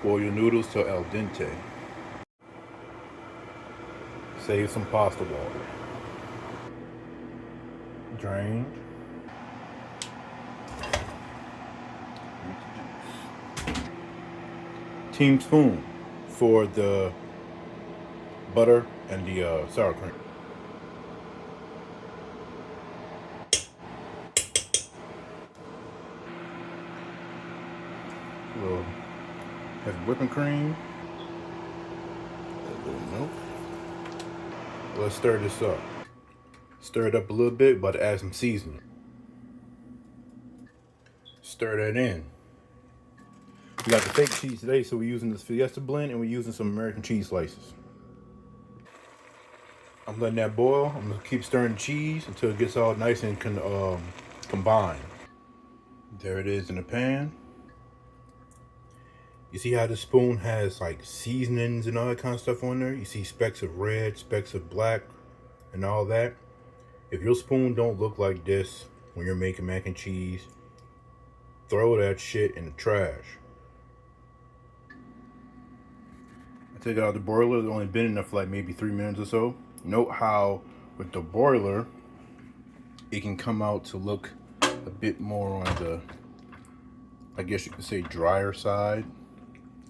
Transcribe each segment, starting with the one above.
Boil your noodles till al dente. Save some pasta water. Drain. Team spoon for the butter and the sour cream. We'll have whipping cream. A little milk. Let's stir this up. Stir it up a little bit, but add some seasoning. Stir that in. We got the fake cheese today, so we're using this Fiesta blend and we're using some American cheese slices. I'm letting that boil. I'm gonna keep stirring the cheese until it gets all nice and combined. There it is in the pan. You see how the spoon has like seasonings and all that kind of stuff on there? You see specks of red, specks of black, and all that. If your spoon don't look like this when you're making mac and cheese, throw that shit in the trash. I take it out of the broiler. It's only been in there for like maybe 3 minutes or so. Note how with the broiler, it can come out to look a bit more on the, I guess you could say, drier side.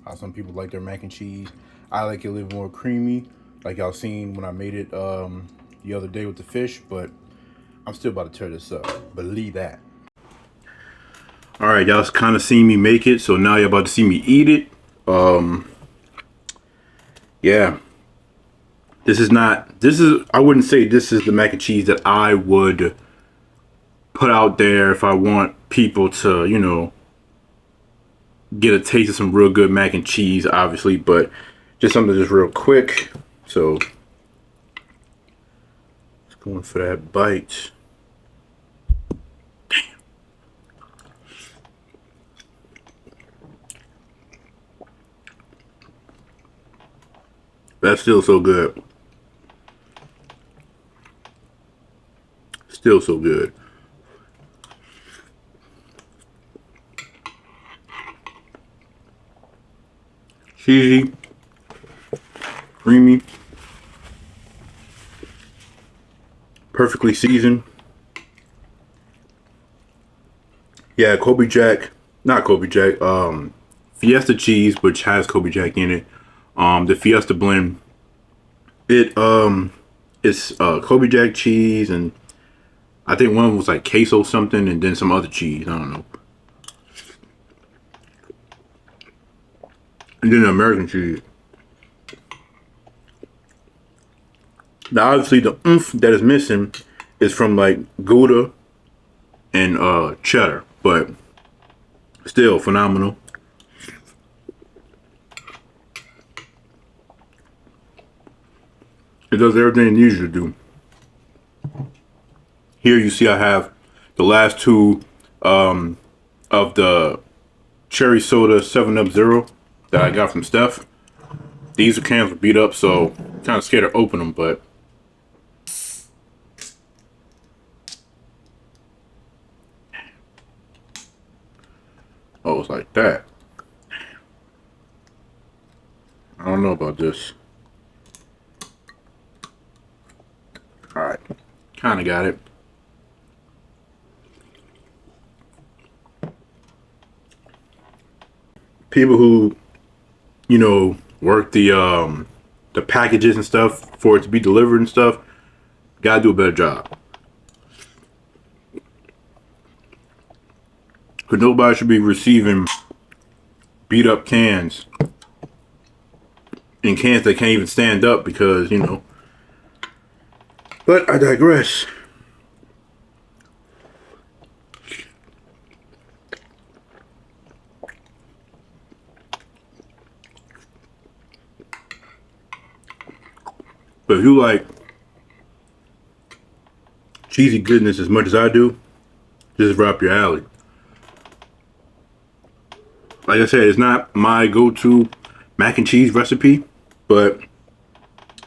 How some people like their mac and cheese. I like it a little more creamy, like y'all seen when I made it the other day with the fish, but I'm still about to tear this up. Believe that. All right, y'all kind of seen me make it, so now you're about to see me eat it. Yeah. I wouldn't say this is the mac and cheese that I would put out there if I want people to, you know, get a taste of some real good mac and cheese, obviously, but just something just real quick. So, just going for that bite. Damn. That's still so good. Still so good. Cheesy, creamy, perfectly seasoned. Yeah, Fiesta cheese, which has Kobe Jack in it. The Fiesta blend, it's Kobe Jack cheese, and I think one was like queso something, and then some other cheese. I don't know. And then the American cheese. Now, obviously, the oomph that is missing is from like Gouda and cheddar, but still phenomenal. It does everything it needs you to do. Here you see I have the last two of the cherry soda 7-Up Zero that I got from Steph. These cans were beat up, so kind of scared to open them, but oh, it's like that. I don't know about this. Alright, kind of got it. People who, you know, work the packages and stuff for it to be delivered and stuff, gotta do a better job. Because nobody should be receiving beat up cans in cans that can't even stand up because, you know. But I digress. But if you like cheesy goodness as much as I do, this is right up your alley. Like I said, it's not my go-to mac and cheese recipe, but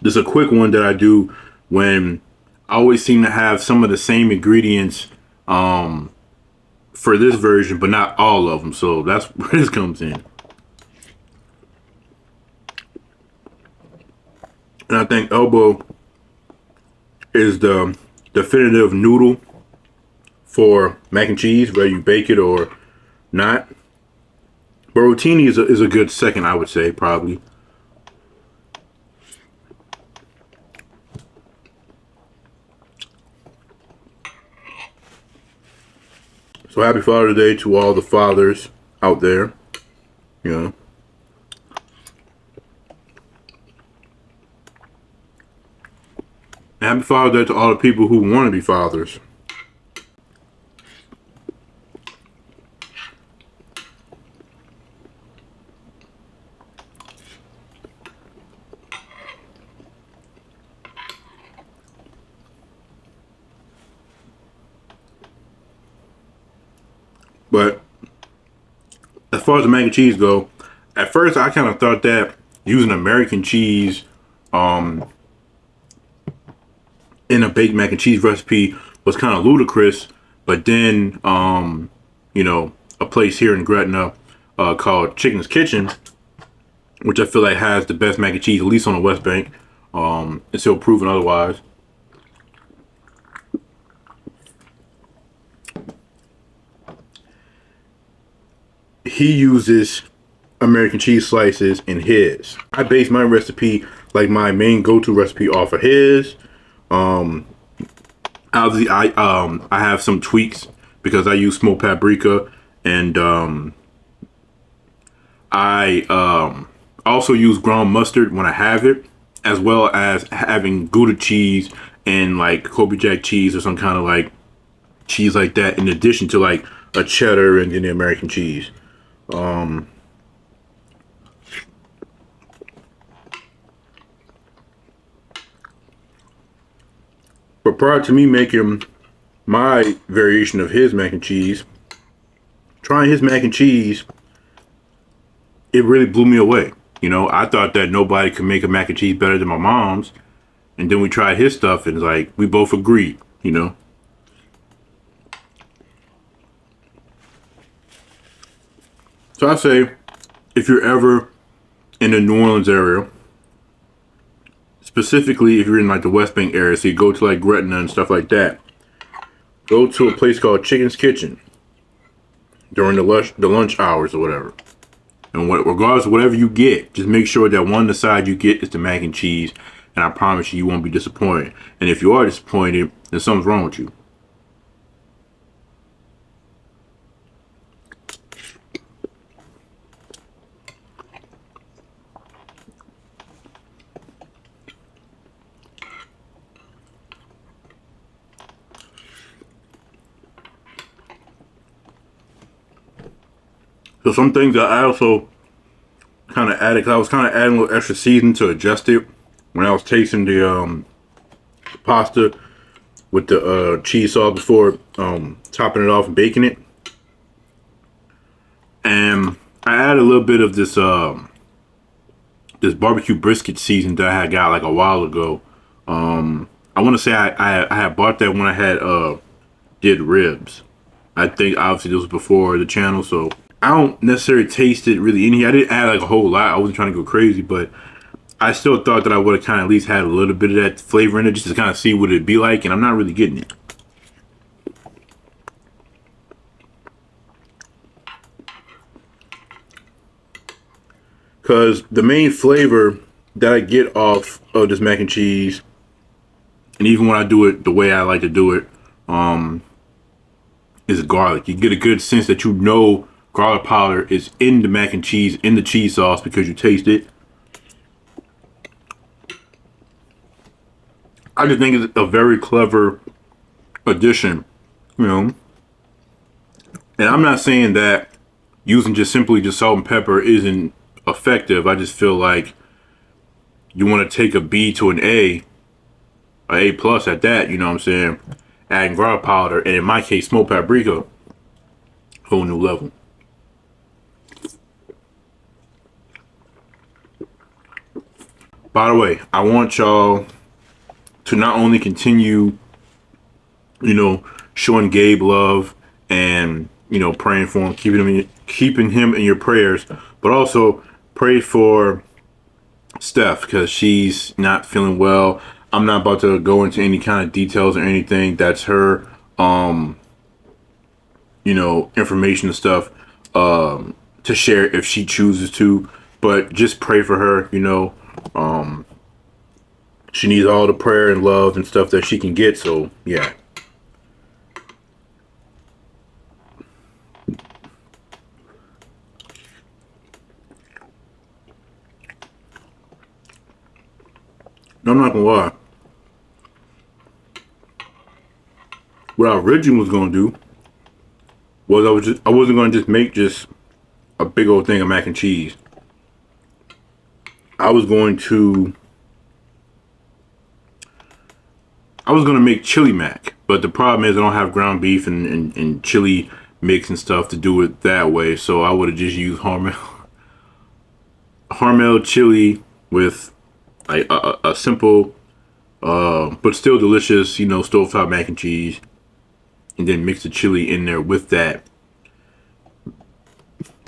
this is a quick one that I do when I always seem to have some of the same ingredients for this version, but not all of them. So that's where this comes in. And I think elbow is the definitive noodle for mac and cheese, whether you bake it or not. But rotini is a good second, I would say, probably. So happy Father's Day to all the fathers out there, you know. And happy Father's Day to all the people who want to be fathers. But as far as the mac and cheese go, at first I kind of thought that using American cheese in a baked mac and cheese recipe was kind of ludicrous. But then, you know, a place here in Gretna called Chicken's Kitchen, which I feel like has the best mac and cheese, at least on the West Bank, it's still proven otherwise. He uses American cheese slices in his. I base my recipe, like my main go-to recipe, off of his. Obviously, I have some tweaks because I use smoked paprika, and I also use ground mustard when I have it, as well as having Gouda cheese and like Kobe Jack cheese or some kind of like cheese like that, in addition to like a cheddar and then the American cheese. But prior to me making my variation of his mac and cheese, trying his mac and cheese, it really blew me away. You know, I thought that nobody could make a mac and cheese better than my mom's. And then we tried his stuff and like, we both agreed, you know. So I say, if you're ever in the New Orleans area, specifically if you're in like the West Bank area, so you go to like Gretna and stuff like that, go to a place called Chicken's Kitchen during the lunch hours or whatever. And regardless of whatever you get, just make sure that one of the sides you get is the mac and cheese, and I promise you, you won't be disappointed. And if you are disappointed, then something's wrong with you. So some things that I also kind of added, cause I was kind of adding a little extra seasoning to adjust it when I was tasting the pasta with the cheese sauce before topping it off and baking it. And I added a little bit of this this barbecue brisket season that I had got like a while ago. I want to say I had bought that when I had did ribs. I think obviously this was before the channel, so I don't necessarily taste it really in here. I didn't add like a whole lot. I wasn't trying to go crazy, but I still thought that I would have kind of at least had a little bit of that flavor in it just to kind of see what it'd be like, and I'm not really getting it. Because the main flavor that I get off of this mac and cheese, and even when I do it the way I like to do it, is garlic. You get a good sense that you know garlic powder is in the mac and cheese, in the cheese sauce, because you taste it. I just think it's a very clever addition, you know. And I'm not saying that using just simply just salt and pepper isn't effective. I just feel like you want to take a B to an A plus at that, you know what I'm saying? Adding garlic powder, and in my case, smoked paprika, whole new level. By the way, I want y'all to not only continue, you know, showing Gabe love and, you know, praying for him, keeping him in your prayers, but also pray for Steph because she's not feeling well. I'm not about to go into any kind of details or anything. That's her, um, information and stuff to share if she chooses to. But just pray for her. Um, she needs all the prayer and love and stuff that she can get. So yeah. No, I'm not gonna lie. What I originally was gonna do was I wasn't gonna just make just a big old thing of mac and cheese. I was going to I was gonna make chili mac, but the problem is I don't have ground beef and chili mix and stuff to do it that way. So I would have just used Hormel chili with like a simple but still delicious, stovetop mac and cheese, and then mix the chili in there with that.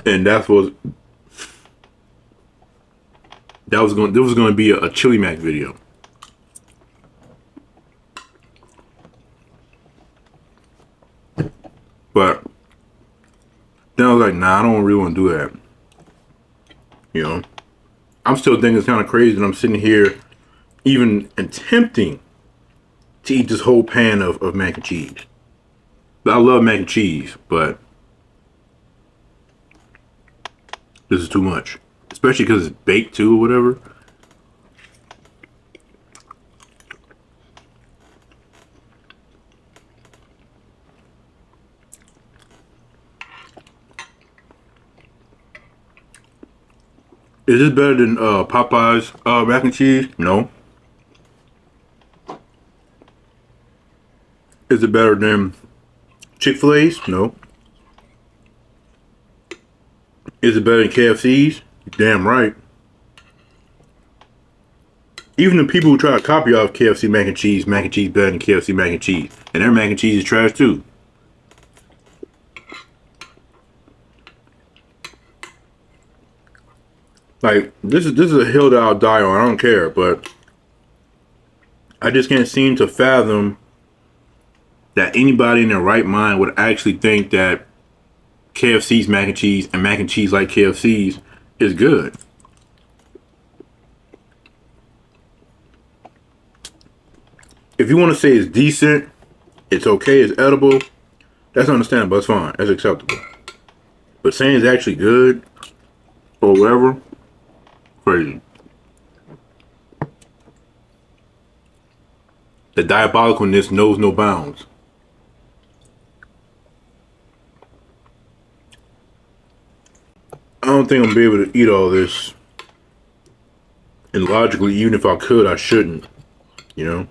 And there was going to be a chili mac video. But then I was like, nah, I don't really want to do that. I'm still thinking it's kind of crazy that I'm sitting here even attempting to eat this whole pan of mac and cheese. I love mac and cheese, but this is too much. Especially because it's baked too or whatever. Is this better than Popeye's mac and cheese? No. Is it better than Chick-fil-A's? No. Is it better than KFC's? Damn right. Even the people who try to copy off KFC mac and cheese better than KFC mac and cheese. And their mac and cheese is trash too. Like, this is a hill that I'll die on. I don't care, but I just can't seem to fathom that anybody in their right mind would actually think that KFC's mac and cheese like KFC's is good. If you want to say it's decent, it's okay, it's edible, that's understandable, that's fine, that's acceptable. But saying it's actually good or whatever, crazy. The diabolicalness knows no bounds. I don't think I'm gonna be able to eat all this. And logically, even if I could, I shouldn't. You know?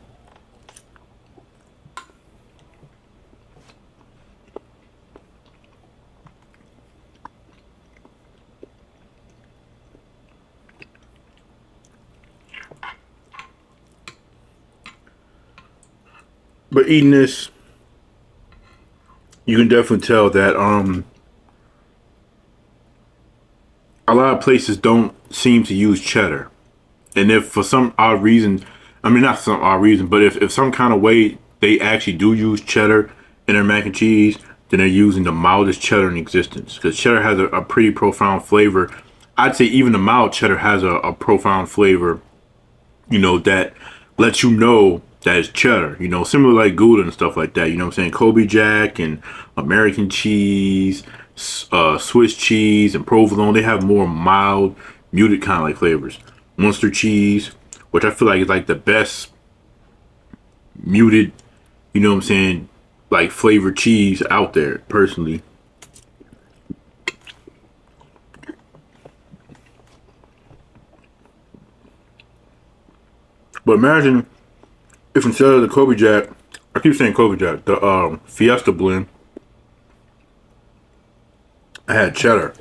But eating this, you can definitely tell that a lot of places don't seem to use cheddar. And if for some odd reason, I mean not some odd reason, but if some kind of way they actually do use cheddar in their mac and cheese, then they're using the mildest cheddar in existence. Because cheddar has a pretty profound flavor. I'd say even the mild cheddar has a profound flavor, that lets you know that it's cheddar, similar like Gouda and stuff like that, what I'm saying? Kobe Jack and American cheese, Swiss cheese and provolone, they have more mild, muted kind of like flavors. Munster cheese, which I feel like is like the best muted, what I'm saying, like flavored cheese out there, personally. But imagine if instead of the Kobe Jack, I keep saying Kobe Jack, the Fiesta blend, I had cheddar.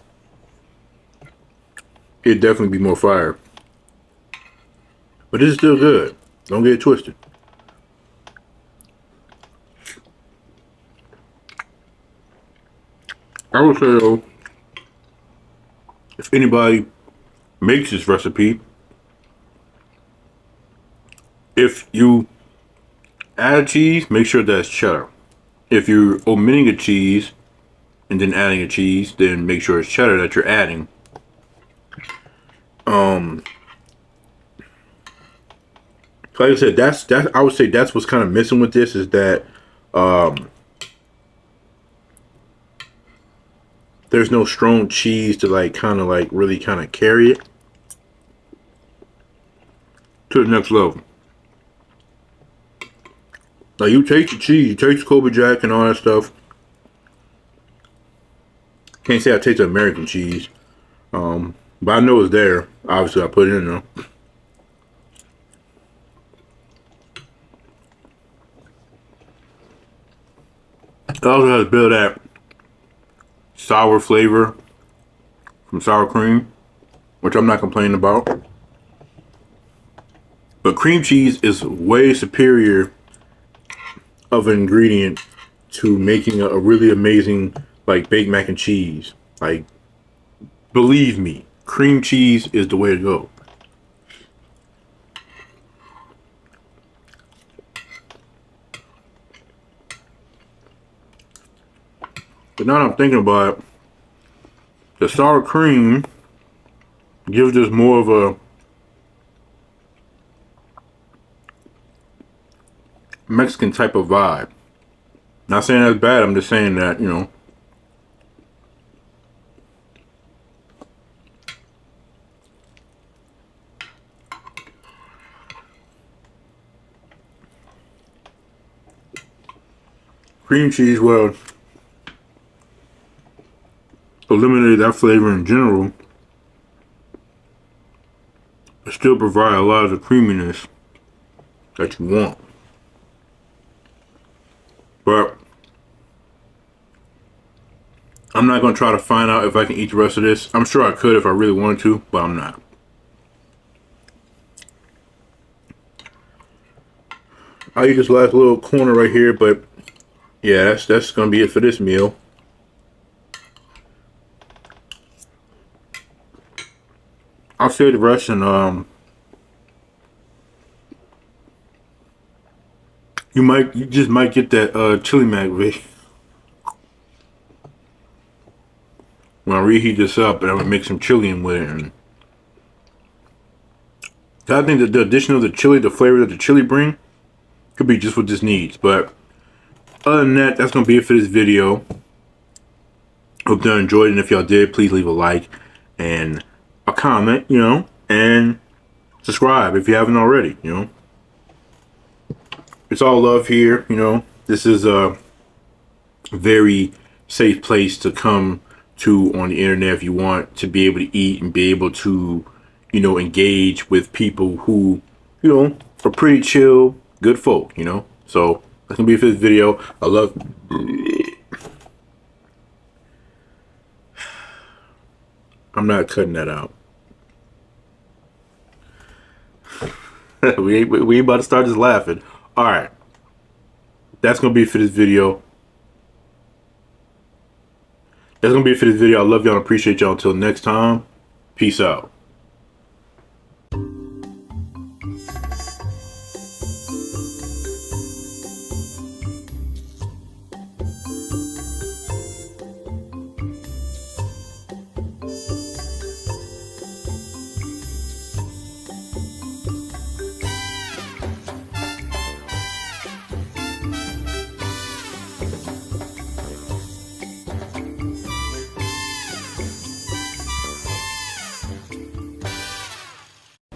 It'd definitely be more fire. But this is still good. Don't get it twisted. I would say if anybody makes this recipe, If you add a cheese, make sure that's cheddar. If you're omitting a cheese and then adding a cheese, then make sure it's cheddar that you're adding. Like I said, that's I would say that's what's kind of missing with this, is that there's no strong cheese to like kind of like really kind of carry it to the next level. Like, you taste the cheese, you taste Kobe Jack and all that stuff. Can't say I taste American cheese, but I know it's there. Obviously, I put it in there. It also has a bit of that sour flavor from sour cream, which I'm not complaining about. But cream cheese is way superior of an ingredient to making a really amazing like baked mac and cheese. Like, believe me, cream cheese is the way to go. But now that I'm thinking about it, the sour cream gives this more of a Mexican type of vibe. Not saying that's bad, I'm just saying that, you know, cream cheese, well, eliminated that flavor in general, but still provide a lot of the creaminess that you want. But I'm not going to try to find out if I can eat the rest of this. I'm sure I could if I really wanted to, but I'm not. I'll eat this last little corner right here, but yeah, that's going to be it for this meal. I'll save the rest, and you just might get that chili mac when I reheat this up, and I'm gonna make some chili in with it. And I think that the addition of the chili, the flavor that the chili bring, could be just what this needs. But other than that, that's gonna be it for this video. Hope y'all enjoyed it, and if y'all did, please leave a like and a comment, you know, and subscribe if you haven't already, you know. It's all love here, you know. This is a very safe place to come to on the internet if you want to be able to eat and be able to, you know, engage with people who, you know, are pretty chill, good folk, you know. So that's gonna be it for this video. I love. I'm not cutting that out. we about to start just laughing. All right, that's gonna be it for this video. That's gonna be it for this video. I love y'all and appreciate y'all. Until next time, peace out.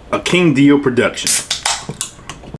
A King Dio production.